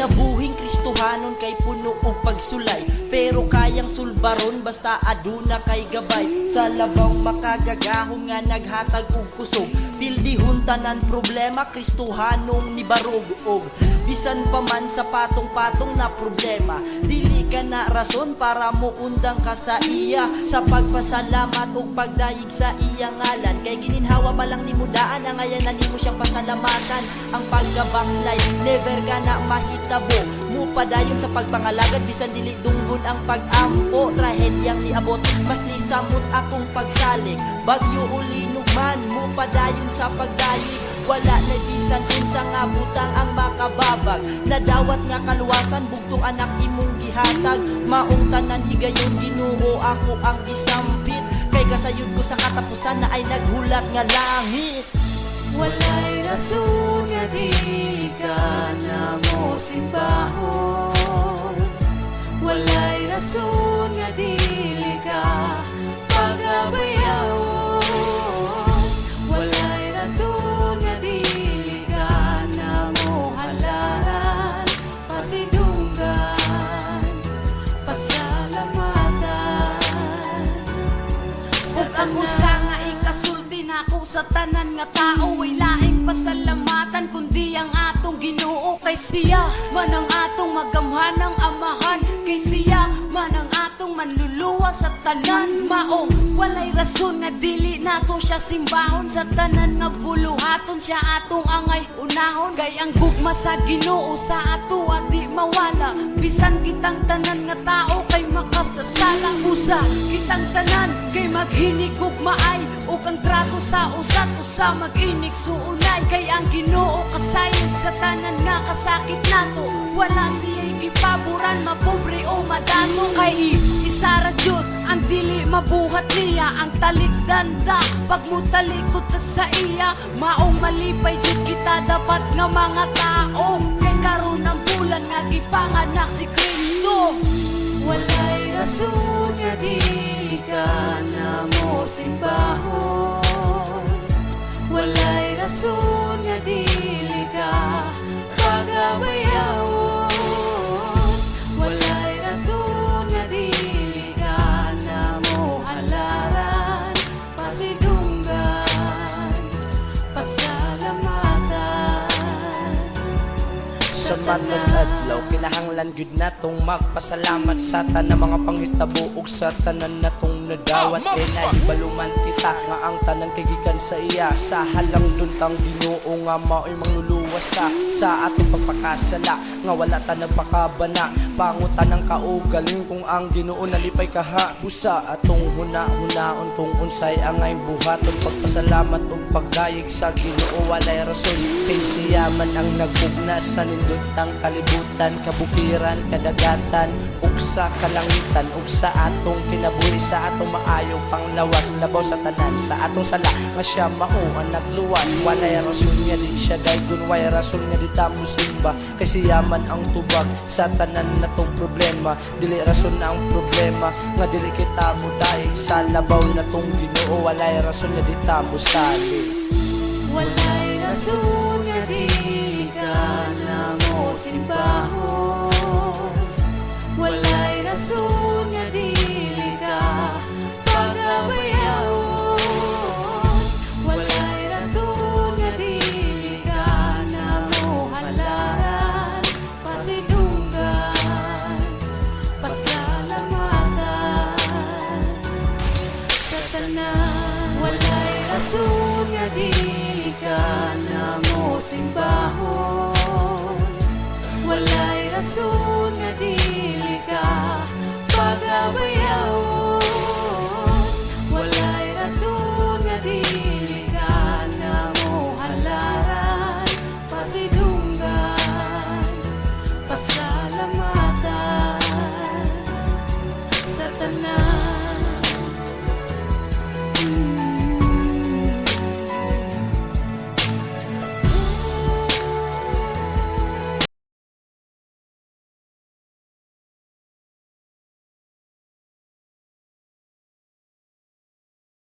kinabuhing Kristohanon kay puno og pagsulay, pero kayang sulbaron basta aduna kay gabay. Sa labaw makagagahom nga naghatag og kusog, pildihon tanan problema Kristohanong ni barog. Og bisan pa man sa patong-patong na problema, dili ka na rason para muundang ka sa iya. Sa pagpasalamat ug pagdayeg sa iya ngalan, kay gininhawa pa lang nimo daan ang ayan na nimo siyang pasalamatan. Ang pagka-backslide never ka na mahitabo, mo padayon sa pagpangalagad bisan dili dunggon ang pag-ampo. Trahedyang niabot mas ni samot akong pagsalig, bagyo o linugman mo padayon sa pagdayeg. Wala na bisan unsa nga butang ang makababag, nadawat nga kaluwasan bugtong anak imong gihatag. Maong tanan higayon Ginoo ako ang gisampit, kay kasayod ko sa katapusan na ay naghulat nga langit. Walay rason nga dili ka na mo simbahon, walay rason nga dili ka pagabayawon, walay rason nga dili ka na mo halaran, pasidunggan, pasalamatan. Ug ako sa nga ikasulti nako sa tanan nga tao, way laing pasalamatan kundi ang atong Ginoo. Kay siya man ang atong magamhan ng amahan, kay siya man ang atong manluluwa sa tanan. Maong walay rason nga dili nato siya simbahon, sa tanan nga buluhaton siya atong angay unahon. Kay ang gugma sa Ginoo sa ato di mawala, bisan kitang tanan nga tao kay makasasala. Usa kitang tanan kay maghinikog maay, ug ang trato sa usat usa mag-inig suunay. Kay ang Ginoo kasayod sa tanan nga kasakit nato, wala siya'y gipaboran mapobre o madato. Kay isara jud ang dili mabuhat niya, ang talikdanda pagmutalikod sa iya. Maong malipay jud kita dapat nga mga tao, kay karon ang bulan nga gipanganak si Kristo. Walay rason nga dili ka na mo simbahon, walay rason nga dili ka pagabayawon, walay rason nga dili ka na mo halaran, pasidunggan, pasalamatan. Sa matag adlaw kinahanglan gyud natong magpasalamat sa tanang mga panghitabo ug sa tanan natong nadawat. Kay nahibaluman kita nga ang tanan kay gikan sa iya, sa halang duntang Ginoo nga mao'y mangluluwas ta sa atong pagpakasala, nga wala ta nagpakabana. Pangutan ng kaugaling kung ang Ginoo nalipay kaha, usa atong huna-hunaon kung unsay angay buhaton. Pagpasalamat ug pagdayeg sa Ginoo walay rason, kay siya man ang nagbugna sa nindutang kalibutan, kabukiran, kadagatan ug sa kalangitan, ug sa atong kinabuhi, sa atong maayong panglawas. Labaw sa tanan sa atong sala nga siya mao ang nagluwas. Walay rason nga di siya daygon, walay rason nga di ta musimba, kay siya man ang tubag sa tanan natong problema. Dili rason na ang problema nga dili kita mo daig sa labaw natong Ginoo. Walay rason nga di ta musali. Walay rason nga dili ka na mo simbahon, walay rason nga dili ka pagabayawon, walay rason nga dili ka na mo halaran, pasidunggan, pasalamatan. Sa tanan walay rason nga dili ka na mo simbahon, walay rason nga dili ka pagabayawon, walay rason nga dili ka na mo halaran, pasidunggan, pasalamatan.